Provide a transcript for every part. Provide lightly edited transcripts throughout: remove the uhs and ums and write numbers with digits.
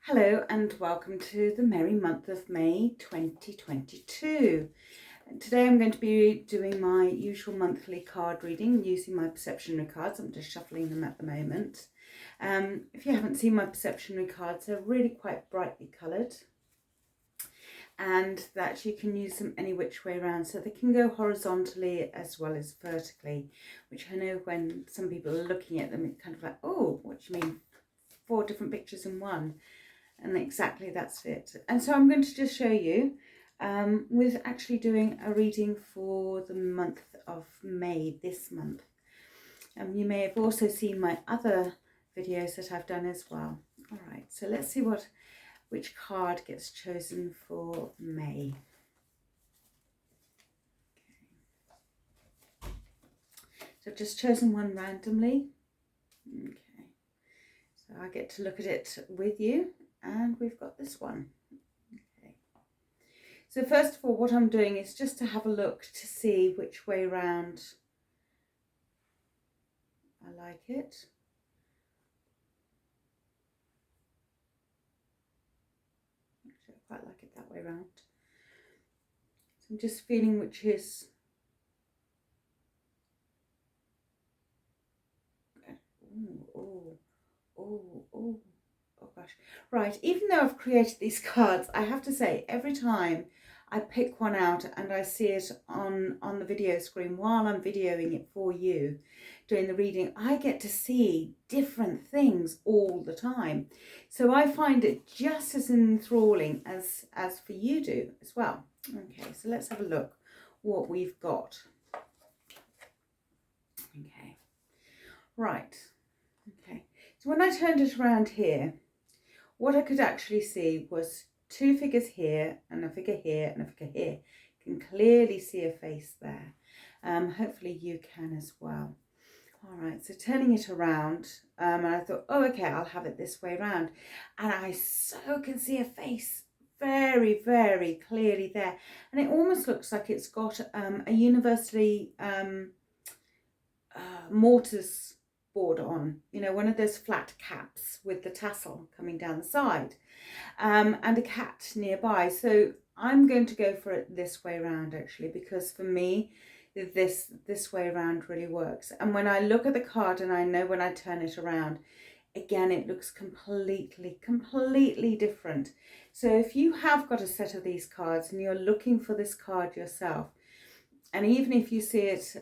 Hello and welcome to the merry month of May 2022. Today I'm going to be doing my usual monthly card reading using my Perceptionary cards. I'm just shuffling them at the moment. If you haven't seen my Perceptionary cards, they're really quite brightly coloured and that you can use them any which way around, so they can go horizontally as well as vertically, which I know when some people are looking at them it's kind of like, oh, what do you mean 4 different pictures in one? And exactly that's it. And so I'm going to just show you with actually doing a reading for the month of May this month. You may have also seen my other videos that I've done as well. All right, so let's see which card gets chosen for May. Okay. So I've just chosen one randomly. Okay, so I get to look at it with you. And we've got this one. Okay. So first of all, what I'm doing is just to have a look to see which way round I like it. Actually, I quite like it that way round. So I'm just feeling which is oh gosh. Right, even though I've created these cards, I have to say every time I pick one out and I see it on the video screen while I'm videoing it for you, doing the reading, I get to see different things all the time. So I find it just as enthralling as for you do as well. Okay, so let's have a look what we've got. Okay, right. Okay, so when I turned it around here, what I could actually see was 2 figures here and a figure here and a figure here. You can clearly see a face there. Hopefully you can as well. All right, so turning it around, and I thought, oh, okay, I'll have it this way around. And I so can see a face very, very clearly there. And it almost looks like it's got a university mortise board on, you know, one of those flat caps with the tassel coming down the side, and a cat nearby. So I'm going to go for it this way around actually, because for me this way around really works. And when I look at the card and I know when I turn it around, again it looks completely different. So if you have got a set of these cards and you're looking for this card yourself, and even if you see it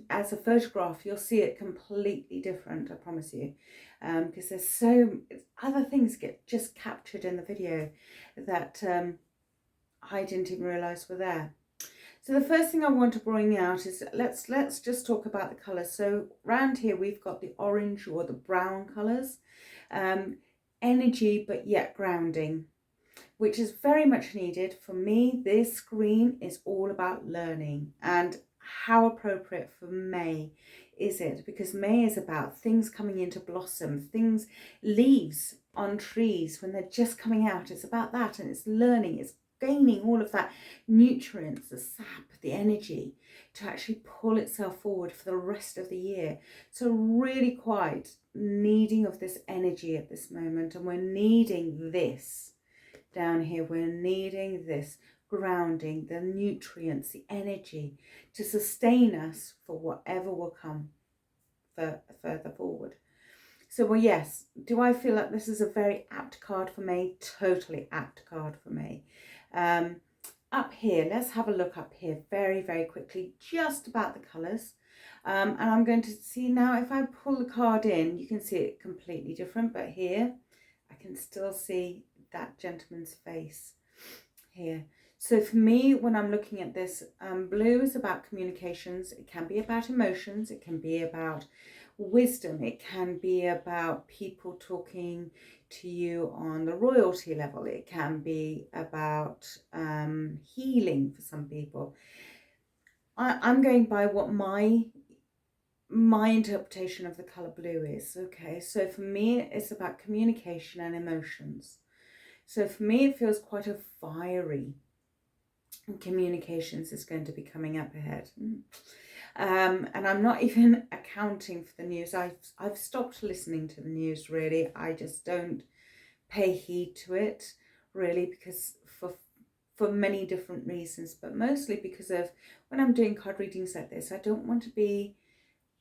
as a photograph, you'll see it completely different, I promise you, because there's so other things get just captured in the video that I didn't even realize were there. So the first thing I want to bring out is let's just talk about the colors. So around here we've got the orange or the brown colors, energy but yet grounding, which is very much needed. For me, this screen is all about learning, and how appropriate for May is it? Because May is about things coming into blossom, leaves on trees when they're just coming out. It's about that, and it's learning, it's gaining all of that nutrients, the sap, the energy to actually pull itself forward for the rest of the year. So really quite needing of this energy at this moment, and we're needing this down here. We're needing this grounding, the nutrients, the energy to sustain us for whatever will come further forward. So, well, yes, do I feel like this is a very apt card for May? Totally apt card for May. Up here, let's have a look up here very, very quickly, just about the colours. And I'm going to see now, if I pull the card in, you can see it completely different, but here I can still see that gentleman's face here. So for me, when I'm looking at this, blue is about communications. It can be about emotions. It can be about wisdom. It can be about people talking to you on the royalty level. It can be about healing for some people. I'm going by what my interpretation of the colour blue is. Okay, so for me, it's about communication and emotions. So for me, it feels quite a fiery communications is going to be coming up ahead. And I'm not even accounting for the news. I've stopped listening to the news, really. I just don't pay heed to it, really, because for many different reasons, but mostly because of when I'm doing card readings like this, I don't want to be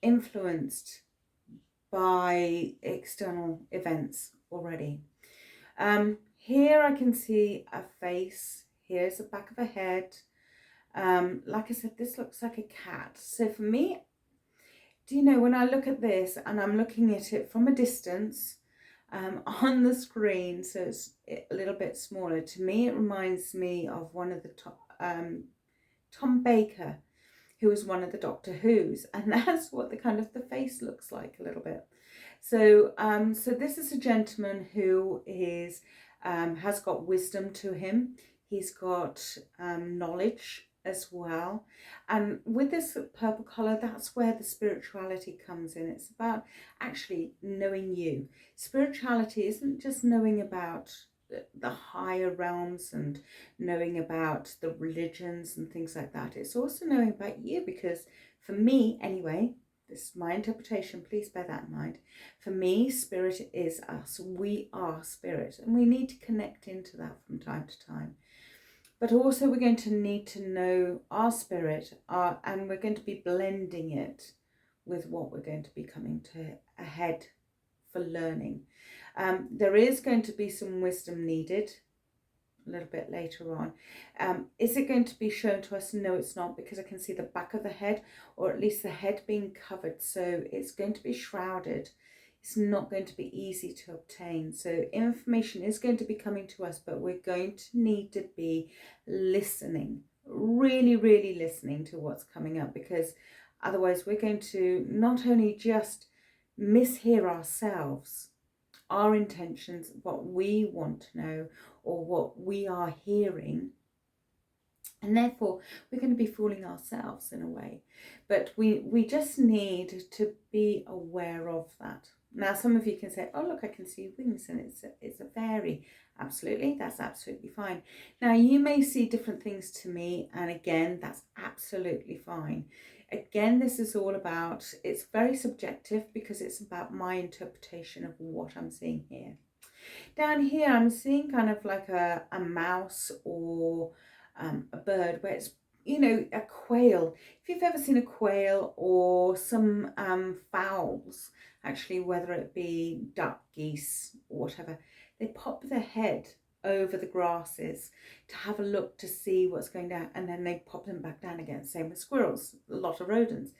influenced by external events already. Here I can see a face. Here's the back of a head. Like I said, this looks like a cat. So for me, do you know, when I look at this and I'm looking at it from a distance on the screen, so it's a little bit smaller, to me it reminds me of one of the Tom Baker, who was one of the Doctor Who's, and that's what the kind of the face looks like a little bit. So so this is a gentleman who is has got wisdom to him. He's got knowledge as well, and with this purple color, that's where the spirituality comes in. It's about actually knowing you. Spirituality isn't just knowing about the higher realms and knowing about the religions and things like that. It's also knowing about you, because for me anyway, this is my interpretation, please bear that in mind. For me, spirit is us. We are spirit, and we need to connect into that from time to time. But also we're going to need to know our spirit, and we're going to be blending it with what we're going to be coming to ahead for learning. There is going to be some wisdom needed a little bit later on. Is it going to be shown to us? No, it's not, because I can see the back of the head, or at least the head being covered, so it's going to be shrouded. It's not going to be easy to obtain. So information is going to be coming to us, but we're going to need to be listening, really, really listening to what's coming up, because otherwise we're going to not only just mishear ourselves, our intentions, what we want to know, or what we are hearing, and therefore we're going to be fooling ourselves in a way. But we just need to be aware of that. Now, some of you can say, oh look, I can see wings and it's a fairy. Absolutely, that's absolutely fine. Now, you may see different things to me, and again, that's absolutely fine. Again, this is all about, it's very subjective, because it's about my interpretation of what I'm seeing here. Down here, I'm seeing kind of like a mouse, or a bird, where it's, you know, a quail. If you've ever seen a quail, or some fowls, actually, whether it be duck, geese, or whatever, they pop their head over the grasses to have a look to see what's going down, and then they pop them back down again. Same with squirrels, a lot of rodents.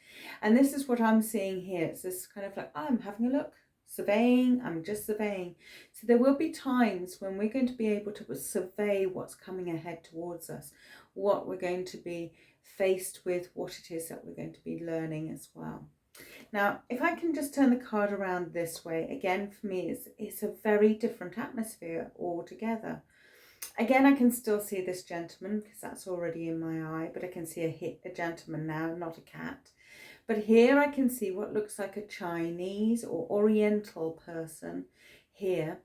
And this is what I'm seeing here. It's this kind of like, oh, I'm having a look, surveying, I'm just surveying. So there will be times when we're going to be able to survey what's coming ahead towards us, what we're going to be faced with, what it is that we're going to be learning as well. Now, if I can just turn the card around this way, again, for me, it's a very different atmosphere altogether. Again, I can still see this gentleman, because that's already in my eye, but I can see a gentleman now, not a cat. But here I can see what looks like a Chinese or Oriental person here,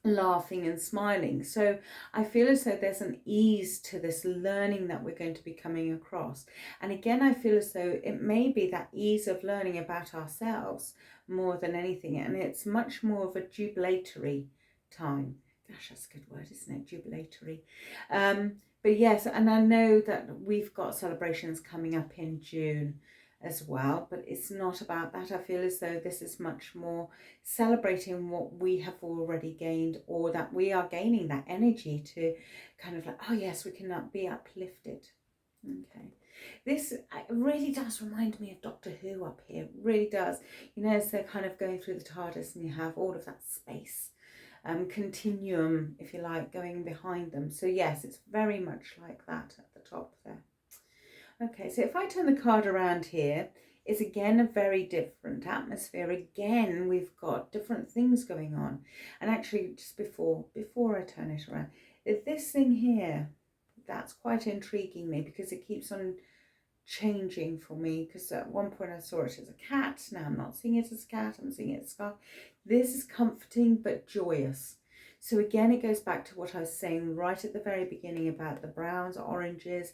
laughing and smiling. So I feel as though there's an ease to this learning that we're going to be coming across. And again, I feel as though it may be that ease of learning about ourselves more than anything. And it's much more of a jubilatory time. Gosh, that's a good word, isn't it? Jubilatory. But yes, and I know that we've got celebrations coming up in June as well, but it's not about that. I feel as though this is much more celebrating what we have already gained, or that we are gaining that energy to kind of like, oh yes, we can be uplifted. Okay, this really does remind me of Doctor Who up here. It really does. You know, as they're kind of going through the TARDIS, and you have all of that space continuum, if you like, going behind them. So yes, it's very much like that at the top there. Okay, so if I turn the card around here, it's again a very different atmosphere. Again, we've got different things going on. And actually, just before I turn it around, this thing here, that's quite intriguing me, because it keeps on changing for me. Because at one point I saw it as a cat. Now I'm not seeing it as a cat, I'm seeing it as a scarf. This is comforting but joyous. So again, it goes back to what I was saying right at the very beginning about the browns, oranges,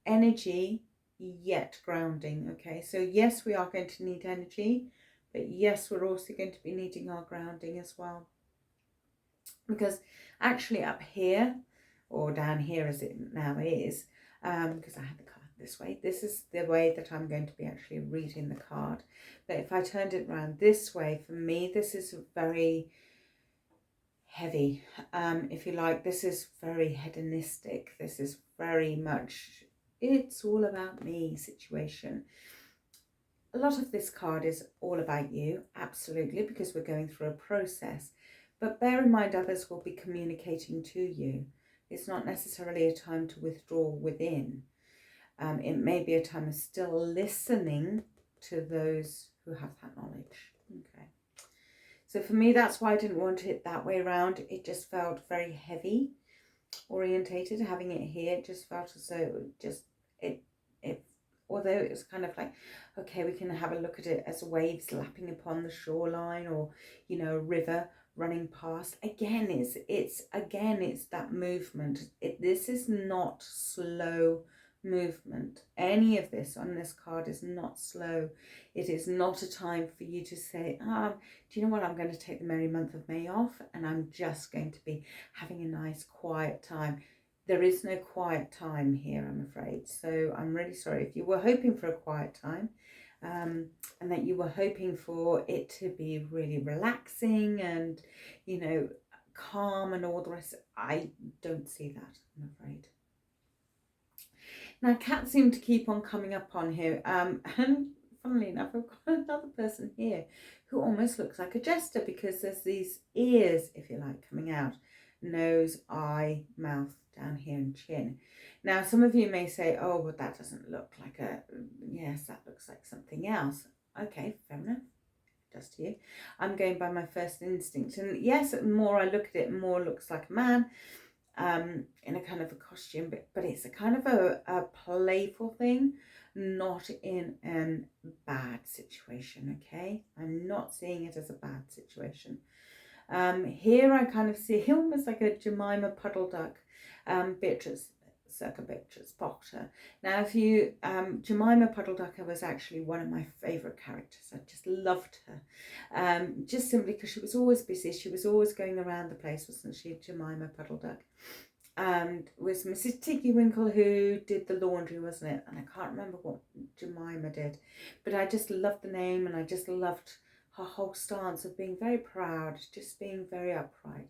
energy yet grounding. Okay, so yes, we are going to need energy, but yes, we're also going to be needing our grounding as well. because actually up here, or down here as it now is, because I had the card this way, this is the way that I'm going to be actually reading the card. But if I turned it around this way, for me, this is very heavy, if you like. This is very hedonistic. This is very much, it's all about me situation. A lot of this card is all about you, absolutely, because we're going through a process. But bear in mind, others will be communicating to you. It's not necessarily a time to withdraw within. It may be a time of still listening to those who have that knowledge. Okay. So for me, that's why I didn't want it that way around. It just felt very heavy orientated. Having it here, it just felt as though it although it was kind of like, okay, we can have a look at it as waves lapping upon the shoreline, or, you know, a river running past. Again, it's that movement. This is not slow movement. Any of this on this card is not slow. It is not a time for you to say, do you know what, I'm going to take the merry month of May off and I'm just going to be having a nice quiet time. There is no quiet time here, I'm afraid. So I'm really sorry if you were hoping for a quiet time, and that you were hoping for it to be really relaxing and, you know, calm and all the rest. I don't see that, I'm afraid. Now, cats seem to keep on coming up on here. And funnily enough, I've got another person here who almost looks like a jester, because there's these ears, if you like, coming out. Nose, eye, mouth, down here, and chin. Now, some of you may say, oh, but that doesn't look like a... Yes, that looks like something else. Okay, fair enough. Just to you. I'm going by my first instinct. And yes, the more I look at it, more it looks like a man. In a kind of a costume, but it's a kind of a playful thing, not in a bad situation, okay? I'm not seeing it as a bad situation. Here I kind of see almost like a Jemima Puddle Duck, Beatrice, circa Beatrice Potter. Now, if you, Jemima Puddle Duck was actually one of my favourite characters. I just loved her, just simply because she was always busy. She was always going around the place, wasn't she, Jemima Puddle Duck? And it was Mrs. Tiggy Winkle who did the laundry, wasn't it? And I can't remember what Jemima did, but I just loved the name, and I just loved her whole stance of being very proud, just being very upright.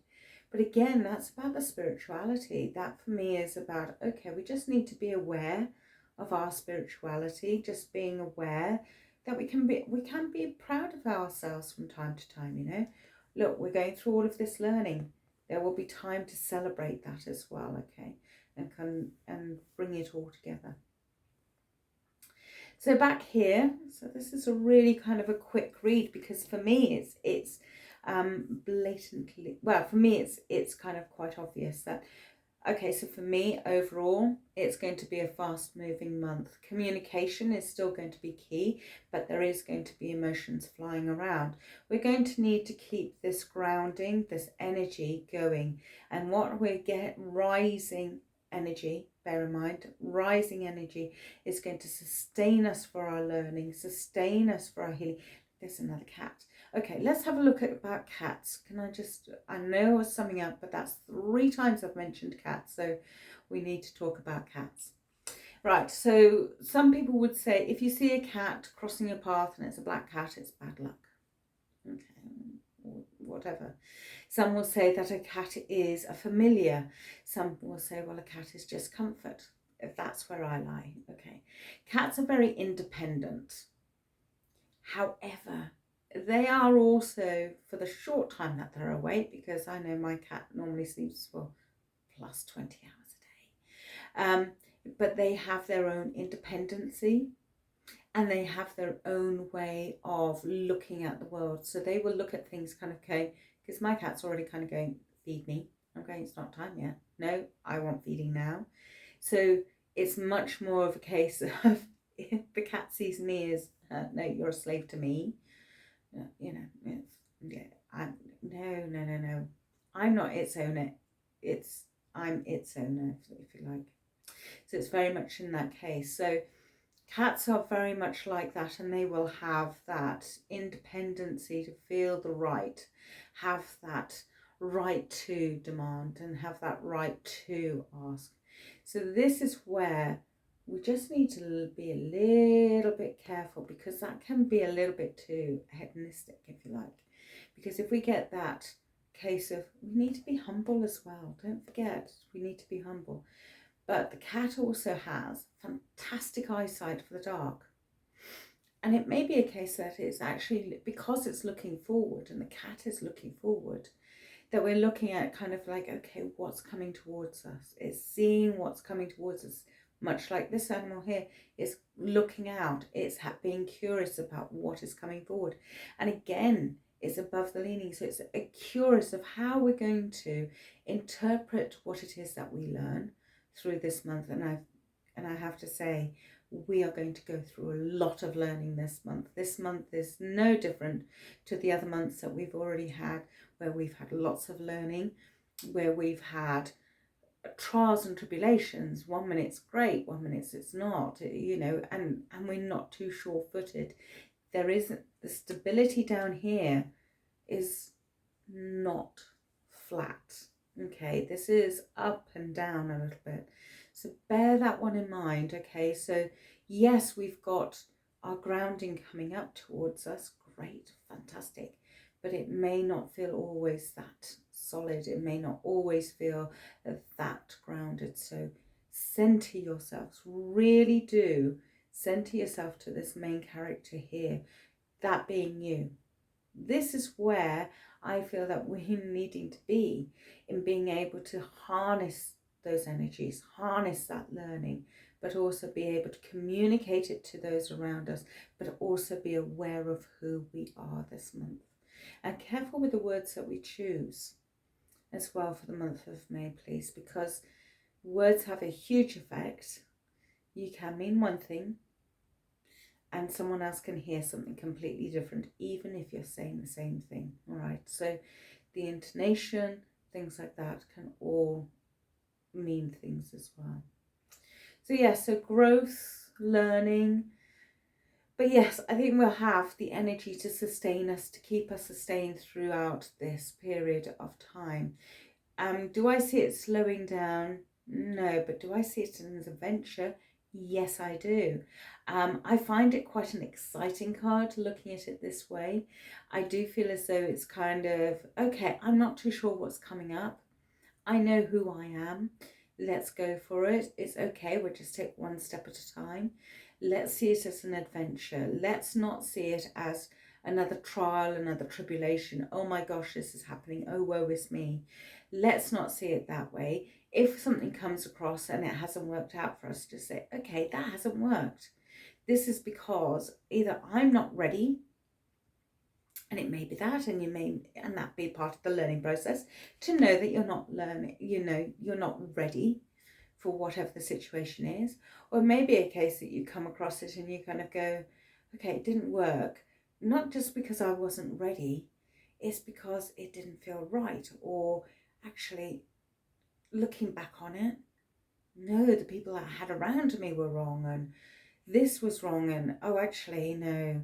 But again, that's about the spirituality. That for me is about, okay, we just need to be aware of our spirituality, just being aware that we can be proud of ourselves from time to time, you know. Look, we're going through all of this learning. There will be time to celebrate that as well, okay, and bring it all together. So back here, so this is a really kind of a quick read, because for me it's blatantly, well, for me it's kind of quite obvious that, okay, so for me overall it's going to be a fast moving month. Communication is still going to be key, but there is going to be emotions flying around. We're going to need to keep this grounding, this energy going, and what we get, rising energy, bear in mind, rising energy is going to sustain us for our learning, sustain us for our healing. There's another cat. Okay, let's have a look at about cats. I know I was summing up, but that's 3 times I've mentioned cats, so we need to talk about cats. Right, so some people would say if you see a cat crossing your path and it's a black cat, it's bad luck. Okay, whatever. Some will say that a cat is a familiar. Some will say, well, a cat is just comfort. If that's where I lie, okay. Cats are very independent. However, they are also, for the short time that they're awake, because I know my cat normally sleeps for plus 20 hours a day, but they have their own independency, and they have their own way of looking at the world. So they will look at things kind of, okay, because my cat's already kind of going, feed me. Okay, it's not time yet. No, I want feeding now. So it's much more of a case of, if the cat sees me as, no, you're a slave to me. You know, no. I'm not its owner. I'm its owner, if you like. So it's very much in that case. So cats are very much like that, and they will have that independency to feel the right, have that right to demand and have that right to ask. So this is where we just need to be a little bit careful, because that can be a little bit too hedonistic, if you like. Because if we get that case of, we need to be humble as well. Don't forget, we need to be humble. But the cat also has fantastic eyesight for the dark. And it may be a case that it's actually because it's looking forward and the cat is looking forward, that we're looking at kind of like, okay, what's coming towards us? It's seeing what's coming towards us, much like this animal here is looking out. It's being curious about what is coming forward. And again, it's above the leaning. So it's curious of how we're going to interpret what it is that we learn through this month. And I have to say, we are going to go through a lot of learning this month. This month is no different to the other months that we've already had, where we've had lots of learning, where we've had trials and tribulations. 1 minute it's great, 1 minute it's not, and we're not too sure-footed. There isn't, the stability down here is not flat. Okay, this is up and down a little bit. So bear that one in mind. Okay, so yes, we've got our grounding coming up towards us. Great, fantastic. But it may not feel always that solid. It may not always feel that grounded. So center yourselves. Really do center yourself to this main character here, that being you. This is where I feel that we're needing to be, in being able to harness those energies, harness that learning, but also be able to communicate it to those around us, but also be aware of who we are this month. And careful with the words that we choose as well for the month of May, please, because words have a huge effect. You can mean one thing and someone else can hear something completely different, even if you're saying the same thing. All right, so the intonation, things like that can all mean things as well. So yes, so growth, learning. But yes, I think we'll have the energy to sustain us, to keep us sustained throughout this period of time. Do I see it slowing down? No, but do I see it as an adventure? Yes, I do. I find it quite an exciting card, looking at it this way. I do feel as though it's kind of, okay, I'm not too sure what's coming up. I know who I am. Let's go for it. It's okay. We'll just take one step at a time. Let's see it as an adventure. Let's not see it as another trial, another tribulation. Oh my gosh, this is happening. Oh, woe is me. Let's not see it that way. If something comes across and it hasn't worked out for us, just say, okay, that hasn't worked. This is because either I'm not ready, and it may be that, and that be part of the learning process, to know that you're not learning, you're not ready for whatever the situation is. Or maybe a case that you come across it and you kind of go, okay, it didn't work, not just because I wasn't ready, it's because it didn't feel right. Or actually, looking back on it, no, the people that I had around me were wrong, and this was wrong, and oh, actually, no,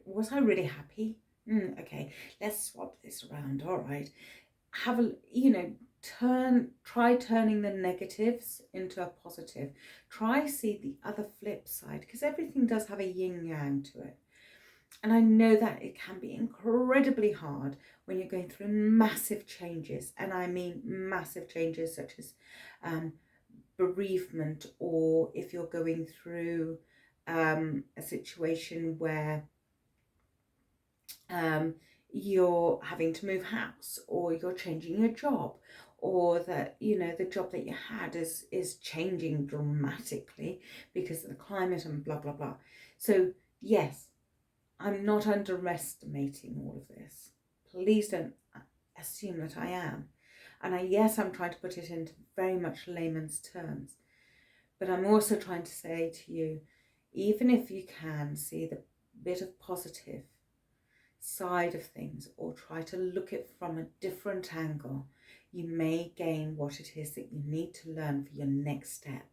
was I really happy? Okay, let's swap this around. All right, have a, try turning the negatives into a positive. Try see the other flip side, because everything does have a yin yang to it. And I know that it can be incredibly hard when you're going through massive changes, and I mean massive changes such as bereavement, or if you're going through a situation where you're having to move house, or you're changing your job, or that the job that you had is changing dramatically because of the climate and blah blah blah. So yes, I'm not underestimating all of this. Please don't assume that I am. And yes, I'm trying to put it into very much layman's terms. But I'm also trying to say to you, even if you can see the bit of positive side of things, or try to look at it from a different angle, you may gain what it is that you need to learn for your next step,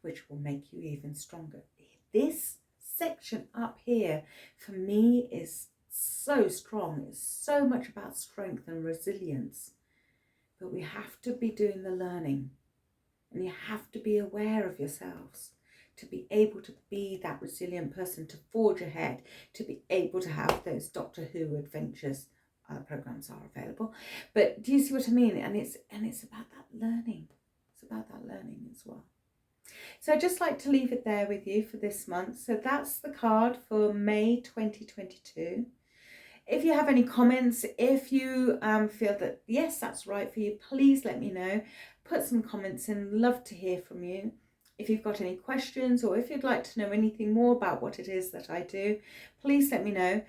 which will make you even stronger. This section up here for me is so strong. It's so much about strength and resilience. but we have to be doing the learning, and you have to be aware of yourselves to be able to be that resilient person, to forge ahead, to be able to have those Doctor Who adventures. Programs are available, but do you see what I mean? And it's about that learning. It's about that learning as well. So I'd just like to leave it there with you for this month. So that's the card for May 2022. If you have any comments, if you feel that, yes, that's right for you, please let me know. Put some comments in. Love to hear from you. If you've got any questions, or if you'd like to know anything more about what it is that I do, please let me know.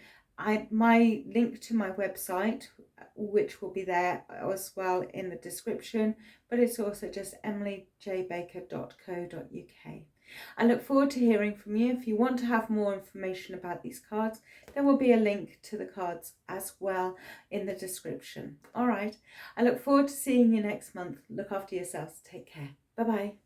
My link to my website, which will be there as well in the description, but it's also just emilyjbaker.co.uk. I look forward to hearing from you. If you want to have more information about these cards, there will be a link to the cards as well in the description. All right. I look forward to seeing you next month. Look after yourselves. Take care. Bye-bye.